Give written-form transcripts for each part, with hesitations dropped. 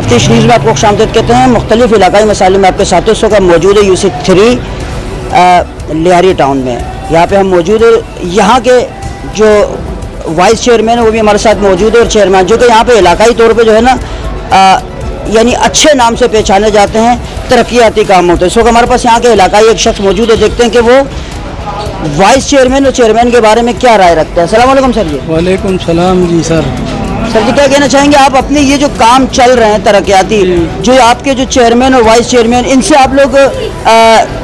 تفتیش نیوز میں آپ کو خوشامدید کہتے ہیں. مختلف علاقائی مسائل میں آپ کے ساتھ اس وقت موجود ہے UC 3 لیاری ٹاؤن میں. یہاں پہ ہم موجود ہیں. یہاں کے جو وائس چیئرمین ہے وہ بھی ہمارے ساتھ موجود ہے, اور چیئرمین جو کہ یہاں پہ علاقائی طور پہ جو ہے نا یعنی اچھے نام سے پہچانے جاتے ہیں, ترقیاتی کام ہوتے ہیں. اس وقت ہمارے پاس یہاں کے علاقائی ایک شخص موجود ہے, دیکھتے ہیں کہ وہ وائس چیئرمین اور چیئرمین کے بارے میں کیا رائے رکھتا ہے. السلام علیکم سر جی. وعلیکم السلام جی. سر جی کیا کہنا چاہیں گے آپ اپنے یہ جو کام چل رہے ہیں ترقیاتی, جو آپ کے جو چیئرمین اور وائس چیئرمین, ان سے آپ لوگ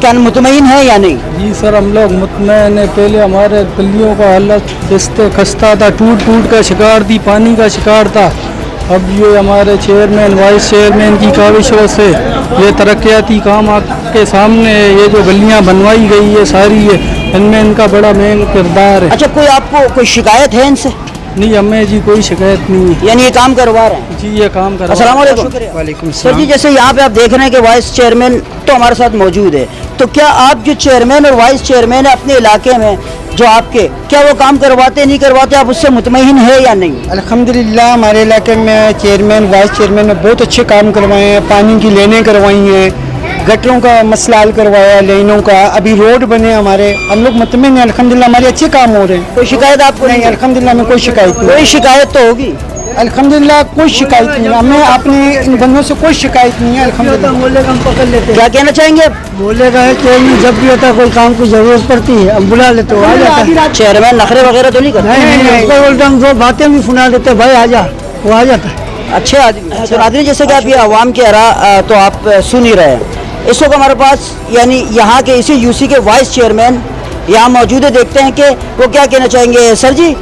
کیا مطمئن ہیں یا نہیں؟ جی سر, ہم لوگ مطمئن ہیں. پہلے ہمارے گلیوں کا حالت خستہ تھا, ٹوٹ کا شکار تھی, پانی کا شکار تھا. اب یہ ہمارے چیئرمین وائس چیئرمین کی کاوشوں سے یہ ترقیاتی کام آپ کے سامنے ہے. یہ جو گلیاں بنوائی گئی ہے ساری, ان میں ان کا بڑا مین کردار ہے. اچھا, کوئی آپ کو کوئی شکایت ہے ان سے؟ نہیں, ہمیں جی کوئی شکایت نہیں ہے. یعنی یہ کام کروا رہے ہیں؟ جی یہ کام کروا. السلام علیکم. وعلیکم سر السلام. جی جیسے یہاں پہ آپ دیکھ رہے ہیں کہ وائس چیئرمین تو ہمارے ساتھ موجود ہے, تو کیا آپ جو چیئرمین اور وائس چیئرمین اپنے علاقے میں جو آپ کے, کیا وہ کام کرواتے نہیں کرواتے, آپ اس سے مطمئن ہے یا نہیں؟ الحمدللہ ہمارے علاقے میں چیئرمین وائس چیئرمین نے بہت اچھے کام کروائے ہیں. پانی کی لینیں کروائی ہیں, گٹروں کا مسئلہ حل کروایا, لینوں کا, ابھی روڈ بنے ہمارے. ہم لوگ مطمئن ہیں الحمدللہ, ہمارے اچھے کام ہو رہے ہیں. کوئی شکایت آپ کو نہیں, الحمدللہ میں کوئی شکایت نہیں. کوئی شکایت تو ہوگی الحمدللہ کوئی شکایت نہیں, ہمیں اپنے ان بندوں سے کوئی شکایت نہیں ہے الحمدللہ. کیا کہنا چاہیں گے؟ بولے گا ہے چیئرمین جب بھی ہوتا ہے کوئی کام کی ضرورت پڑتی ہے ہم بلا لیتے ہو, آ جاتا ہے. چیئرمین نخرے وغیرہ تو نہیں کرتے؟ نہیں, بولتا ہم دو باتیں بھی سنا دیتے, بھائی آ جا, وہ آ جاتا ہے. اچھے آدمی. سر آدمی جیسے کہ آپ یہ عوام کے آراء تو آپ سن ہی رہے ہیں. اس وقت ہمارے پاس یعنی یہاں کے اسی UC کے وائس چیئرمین یہاں موجود ہے, دیکھتے ہیں کہ وہ کیا کہنا چاہیں گے. سر جی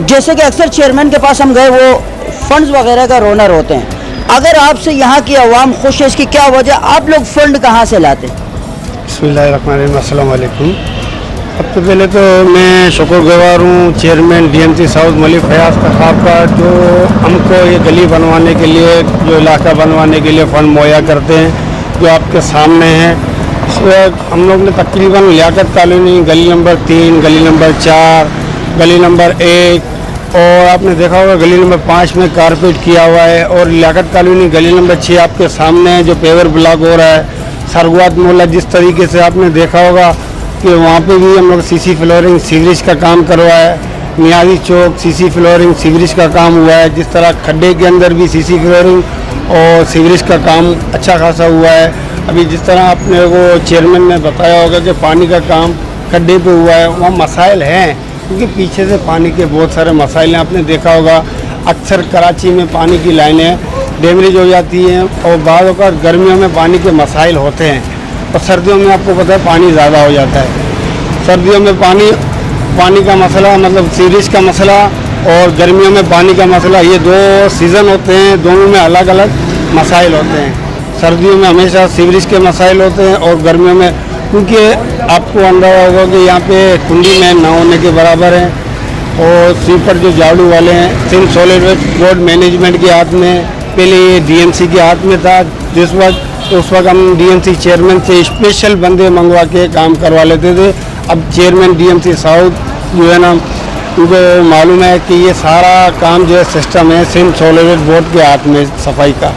جیسے کہ اکثر چیئرمین کے پاس ہم گئے, وہ فنڈز وغیرہ کا رونر ہوتے ہیں. اگر آپ سے یہاں کی عوام خوش ہے, اس کی کیا وجہ, آپ لوگ فنڈ کہاں سے لاتے؟ بسم اللہ الرحمن الرحیم. السلام علیکم. سب سے پہلے تو میں شکر گزار ہوں چیئرمین DMC ساؤتھ ملک فیاض صاحب کا, جو ہم کو یہ گلی بنوانے کے لیے, جو علاقہ بنوانے کے لیے فنڈ مہیا کرتے ہیں, جو آپ کے سامنے ہیں. اس وقت ہم لوگ نے تقریباً لیاقت کالونی گلی نمبر 3, گلی نمبر 4, گلی نمبر 1, اور آپ نے دیکھا ہوگا گلی نمبر 5 میں کارپیٹ کیا ہوا ہے, اور لیاقت کالونی گلی نمبر 6 آپ کے سامنے ہے جو پیور بلاک ہو رہا ہے. سرگوات محلہ جس طریقے سے آپ نے دیکھا ہوگا کہ وہاں پہ بھی ہم لوگ CC فلورنگ سیوریج کا کام کروایا ہے. نیازی چوک CC فلورنگ سیوریج کا کام ہوا ہے. جس طرح کھڈے کے اندر بھی CC فلورنگ اور سیوریج کا کام اچھا خاصا ہوا ہے. ابھی جس طرح آپ نے وہ چیئرمین نے بتایا ہوگا کہ پانی کا کام کھڈے پہ ہوا ہے, وہاں مسائل ہیں کیونکہ پیچھے سے پانی کے بہت سارے مسائل ہیں. آپ نے دیکھا ہوگا اکثر کراچی میں پانی کی لائنیں ڈیمیج ہو جاتی ہیں, اور بعض اوقات گرمیوں میں پانی کے مسائل ہوتے ہیں, اور سردیوں میں آپ کو پتہ ہے پانی زیادہ ہو جاتا ہے. سردیوں میں پانی کا مسئلہ مطلب سیوریج کا مسئلہ, اور گرمیوں میں پانی کا مسئلہ, یہ دو سیزن ہوتے ہیں, دونوں میں الگ الگ مسائل ہوتے ہیں. سردیوں میں ہمیشہ سیوریج کے مسائل ہوتے ہیں, اور گرمیوں میں کیونکہ آپ کو اندازہ ہوگا کہ یہاں پہ کنڈی میں نہ ہونے کے برابر ہیں. اور سویپر جو جھاڑو والے ہیں سندھ سولید ویسٹ بورڈ مینجمنٹ کے ہاتھ میں, پہلے یہ DMC کے ہاتھ میں تھا. اس وقت ہم DMC چیئرمین سے اسپیشل بندے منگوا کے کام کروا لیتے تھے. اب چیئرمین DMC ساؤتھ جو ہے نا, ان کو معلوم ہے کہ یہ سارا کام جو ہے سسٹم ہے سندھ سولید ویسٹ بورڈ کے ہاتھ میں صفائی کا.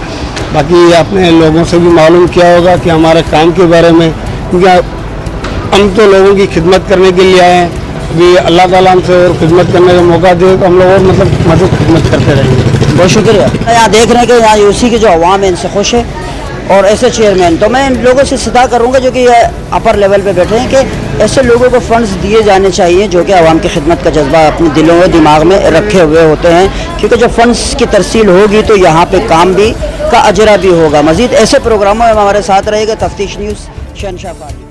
باقی آپ نے لوگوں سے بھی معلوم کیا ہوگا کہ ہمارے کام کے بارے میں, کیونکہ ہم تو لوگوں کی خدمت کرنے کے لیے آئے ہیں. بھی اللہ تعالیٰ ہم سے اور خدمت کرنے کا موقع دے تو ہم لوگ اور مطلب خدمت کرتے رہیں گے. بہت شکریہ. یہاں دیکھ رہے ہیں کہ یہاں UC کے جو عوام ہیں ان سے خوش ہے, اور ایسے چیئرمین تو میں ان لوگوں سے صدا کروں گا جو کہ یہ اپر لیول پہ بیٹھے ہیں, کہ ایسے لوگوں کو فنڈز دیے جانے چاہیے جو کہ عوام کی خدمت کا جذبہ اپنے دلوں و دماغ میں رکھے ہوئے ہوتے ہیں, کیونکہ جب فنڈز کی ترسیل ہوگی تو یہاں پہ کام بھی کا اجرا بھی ہوگا. مزید ایسے پروگراموں میں ہمارے ساتھ رہے گا. تفتیش نیوز, شہنشاہ.